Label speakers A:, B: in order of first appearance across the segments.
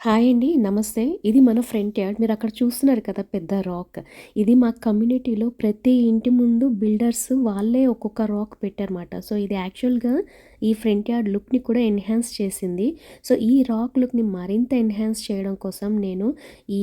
A: Hi అండి. నమస్తే. ఇది మన ఫ్రంట్ యార్డ్. మీరక్కడ చూస్తున్నారు కదా! పెద్ద రాక్. ఇది మా కమ్యూనిటీలో ప్రతి ఇంటి ముందు బిల్డర్స్ వాళ్ళే ఒక్కొక్క రాక్ పెట్టారన్నమాట. సో, ఇది యాక్చువల్‌గా ఈ ఫ్రంట్ యార్డ్ లుక్‌ని కూడా ఎన్హాన్స్ చేసింది. సో, ఈ రాక్ లుక్‌ని మరింత ఎన్హాన్స్ చేయడం కోసం నేను ఈ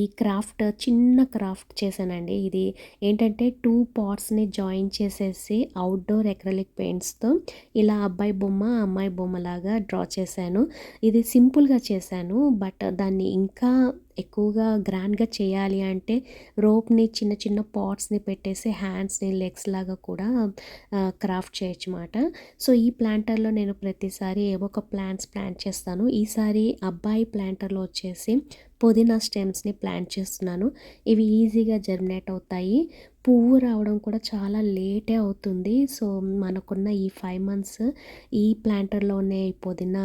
A: చిన్న క్రాఫ్ట్ చేశానండి. ఇది ఏంటంటే 2 పాట్స్‌ని జాయిన్ చేసేసి ఔట్‌డోర్ అక్రిలిక్ పెయింట్స్‌తో ఇలా అబ్బాయి బొమ్మ, అమ్మాయి బొమ్మలాగా డ్రా చేశాను. ఇది సింపుల్‌గా చేశాను. బట్ దాన్ని ఇంకా ఎక్కువగా గ్రాండ్‌గా చేయాలి అంటే రోప్‌ని చిన్న చిన్న పాట్స్‌ని పెట్టేసి హ్యాండ్స్‌ని, లెగ్స్ లాగా కూడా క్రాఫ్ట్ చేయొచ్చుమాట. సో, ఈ ప్లాంటర్‌లో నేను ప్రతిసారి ఏవో ఒక ప్లాంట్స్ ప్లాంట్ చేస్తాను. ఈసారి అబ్బాయి ప్లాంటర్‌లో వచ్చేసి పుదీనా స్టెమ్స్‌ని ప్లాంట్ చేస్తున్నాను. ఇవి ఈజీగా జర్మినేట్ అవుతాయి. పువ్వు రావడం కూడా చాలా లేటే అవుతుంది. సో, మనకున్న ఈ 5 మంత్స్ ఈ ప్లాంటర్‌లోనే ఈ పుదీనా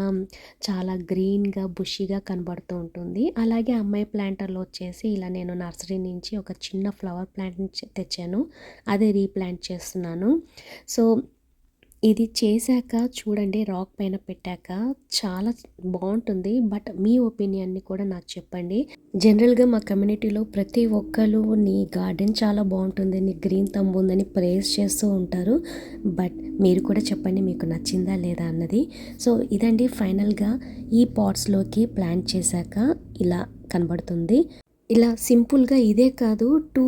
A: చాలా గ్రీన్‌గా, బుషీగా కనబడుతూ ఉంటుంది. అలాగే అమ్మాయి ప్లాంటర్‌లో వచ్చేసి ఇలా నేను నర్సరీ నుంచి ఒక చిన్న ఫ్లవర్ ప్లాంట్‌ని తెచ్చాను. అదే రీప్లాంట్ చేస్తున్నాను. సో, ఇది చేశాక చూడండి రాక్ పైన పెట్టాక చాలా బావుంటుంది. బట్ మీ ఒపీనియన్‌ని కూడా నాకు చెప్పండి. జనరల్‌గా మా కమ్యూనిటీలో ప్రతి ఒక్కళ్ళు నీ గార్డెన్ చాలా బావుంటుంది. నీ గ్రీన్ థంబ్ ఉందని ప్రైజ్ చేస్తూ ఉంటారు. బట్ మీరు కూడా చెప్పండి మీకు నచ్చిందా లేదా అన్నది. సో, ఇదండి ఫైనల్‌గా ఈ పాట్స్‌లోకి ప్లాంట్ చేశాక ఇలా కనబడుతుంది. ఇలా సింపుల్‌గా ఇదే కాదు 2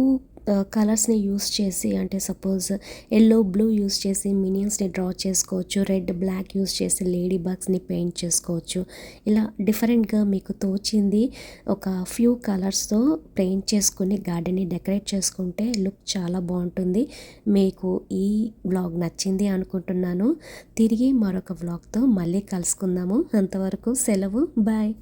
A: కలర్స్‌ని యూజ్ చేసి అంటే సపోజ్ యెల్లో, బ్లూ యూజ్ చేసి మినియన్స్‌ని డ్రా చేసుకోవచ్చు. రెడ్, బ్లాక్ యూజ్ చేసి లేడీ బగ్స్‌ని పెయింట్ చేసుకోవచ్చు. ఇలా డిఫరెంట్‌గా మీకు తోచింది ఒక ఫ్యూ కలర్స్‌తో పెయింట్ చేసుకొని గార్డెన్‌ని డెకరేట్ చేసుకుంటే లుక్ చాలా బావుంటుంది. మీకు ఈ వ్లాగ్ నచ్చింది అనుకుంటున్నాను. తిరిగి మరొక వ్లాగ్‌తో మళ్ళీ కలుసుకుందాము. అంతవరకు సెలవు. బాయ్.